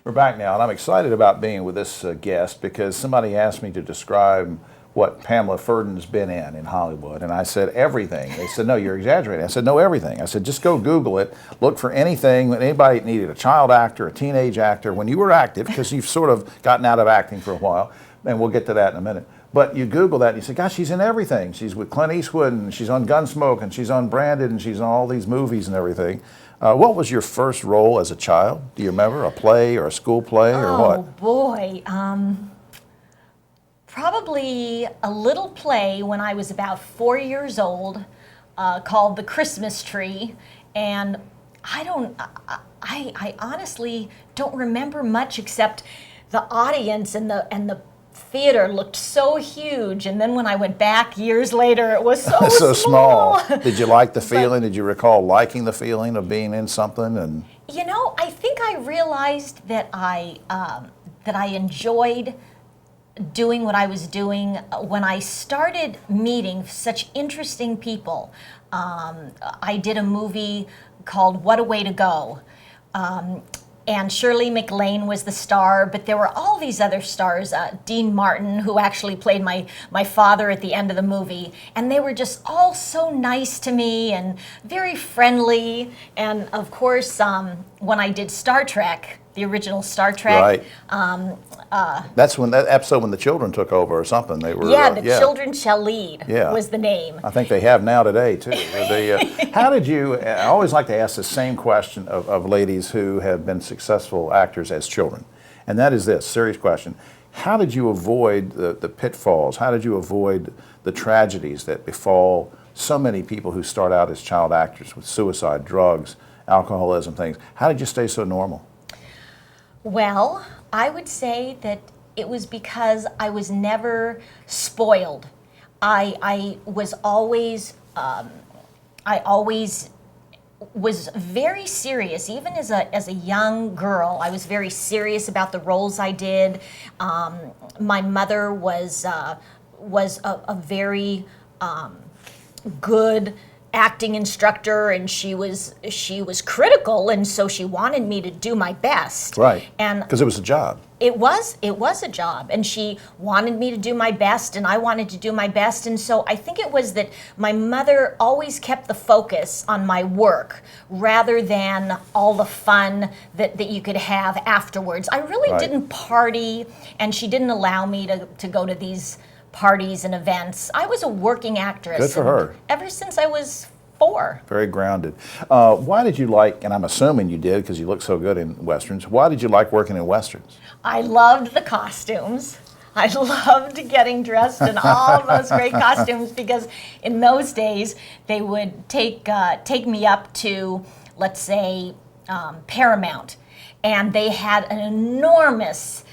We're back now, and I'm excited about being with this guest because somebody asked me to describe what Pamela Ferdin's been in Hollywood, and I said everything. They said, no, you're exaggerating. I said, no, everything. I said, just go Google it, look for anything, anybody needed a child actor, a teenage actor, when you were active, because you've sort of gotten out of acting for a while, and we'll get to that in a minute. But you Google that and you say, gosh, she's in everything. She's with Clint Eastwood, and she's on Gunsmoke, and she's on Branded, and she's on all these movies and everything. What was your first role as a child? Do you remember? A play or a school play or what? Oh boy, probably a little play when I was about 4 years old called The Christmas Tree, and I honestly don't remember much except the audience and the theater looked so huge, and then when I went back years later, it was so so small. small. Did you like the feeling? Did you recall liking the feeling of being in something? And you know, I think I realized that I enjoyed doing what I was doing when I started meeting such interesting people. I did a movie called What a Way to Go. And Shirley MacLaine was the star, but there were all these other stars, Dean Martin, who actually played my father at the end of the movie, and they were just all so nice to me and very friendly. And of course, when I did Star Trek, the original Star Trek, right. That's when that episode when the children took over or something. They were the Children Shall Lead Yeah. was the name. I think they have now today too. How did you? I always like to ask the same question of ladies who have been successful actors as children, and that is this serious question: how did you avoid the pitfalls? How did you avoid the tragedies that befall so many people who start out as child actors with suicide, drugs, alcoholism, things? How did you stay so normal? Well, I would say that it was because I was never spoiled. I always was very serious. Even as a young girl, I was very serious about the roles I did. My mother was a very good acting instructor, and she was critical, and so she wanted me to do my best. Right. And because it was a job. It was a job, and she wanted me to do my best, and I wanted to do my best, and so I think it was that my mother always kept the focus on my work rather than all the fun that you could have afterwards. I really Right. didn't party, and she didn't allow me to go to these parties and events. I was a working actress. Good for her. Ever since I was 4. Very grounded. Why did you like, and I'm assuming you did because you look so good in Westerns, why did you like working in Westerns? I loved the costumes. I loved getting dressed in all those great costumes because in those days they would take me up to, let's say, Paramount, and they had an enormous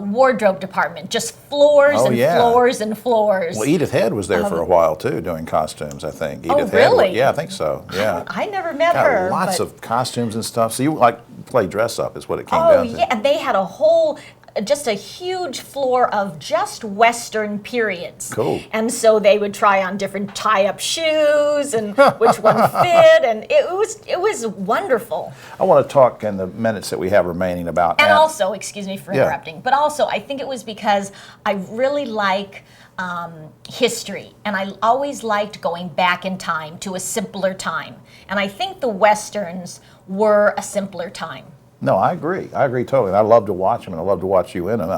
wardrobe department, just floors and floors and floors. Well, Edith Head was there for a while too, doing costumes. I think. Edith really? Head, yeah, I think so. Yeah, I never met her. Lots of costumes and stuff. So you play dress up is what it came down to. Oh yeah, and they had just a huge floor of just Western periods. Cool. And so they would try on different tie-up shoes and which one fit, and it was wonderful. I want to talk in the minutes that we have remaining about. And also, excuse me for interrupting, but also I think it was because I really like history, and I always liked going back in time to a simpler time. And I think the Westerns were a simpler time. No, I agree. I agree totally. I love to watch them, and I love to watch you in them.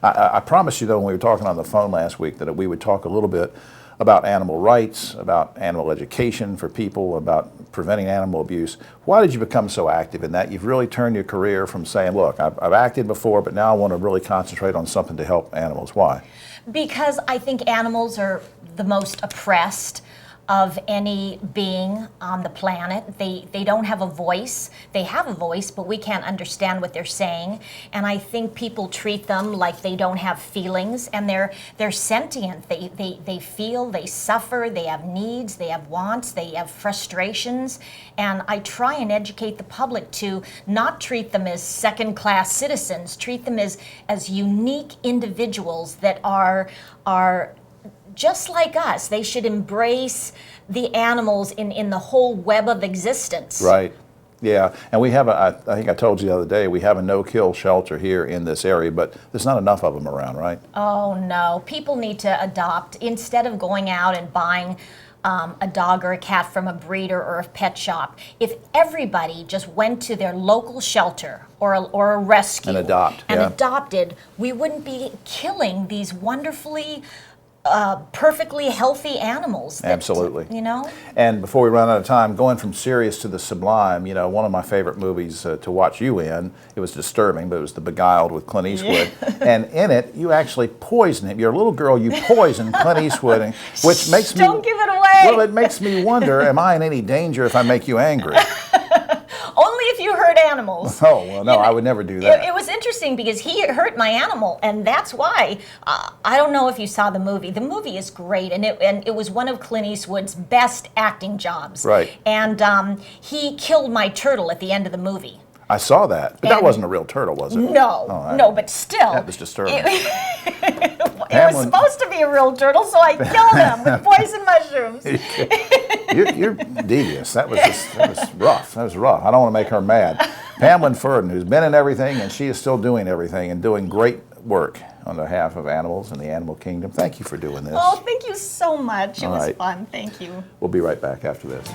I promised you, though, when we were talking on the phone last week, that we would talk a little bit about animal rights, about animal education for people, about preventing animal abuse. Why did you become so active in that? You've really turned your career from saying, look, I've acted before, but now I want to really concentrate on something to help animals. Why? Because I think animals are the most oppressed of any being on the planet. They don't have a voice. They have a voice, but we can't understand what they're saying. And I think people treat them like they don't have feelings, and they're sentient. They feel, they suffer, they have needs, they have wants, they have frustrations. And I try and educate the public to not treat them as second-class citizens, treat them as unique individuals that are just like us. They should embrace the animals in the whole web of existence. Right. Yeah, and we have I think I told you the other day, we have a no-kill shelter here in this area, but there's not enough of them around, right? Oh no, people need to adopt instead of going out and buying a dog or a cat from a breeder or a pet shop. If everybody just went to their local shelter or a rescue And adopt, and yeah. adopted, we wouldn't be killing these wonderfully, perfectly healthy animals. That, Absolutely. You know? And before we run out of time, going from serious to the sublime, you know, one of my favorite movies to watch you in, it was disturbing, but it was The Beguiled with Clint Eastwood. And in it, you actually poison him. You're a little girl, you poison Clint Eastwood, which makes me... Don't give it away! Well, it makes me wonder, am I in any danger if I make you angry? Only if you hurt animals. Oh, well, no, I would never do that. It was interesting because he hurt my animal, and that's why. I don't know if you saw the movie. The movie is great, and it was one of Clint Eastwood's best acting jobs. Right. And he killed my turtle at the end of the movie. I saw that, but that And- wasn't a real turtle, was it? No, Oh, no, but still. That was disturbing. It was Pamela- supposed to be a real turtle, so I killed him with poison mushrooms. You're devious. That was rough. That was rough. I don't want to make her mad. Pamelynferdin, who's been in everything, and she is still doing everything and doing great work on behalf of animals and the animal kingdom. Thank you for doing this. Oh, thank you so much. It All was right. fun. Thank you. We'll be right back after this.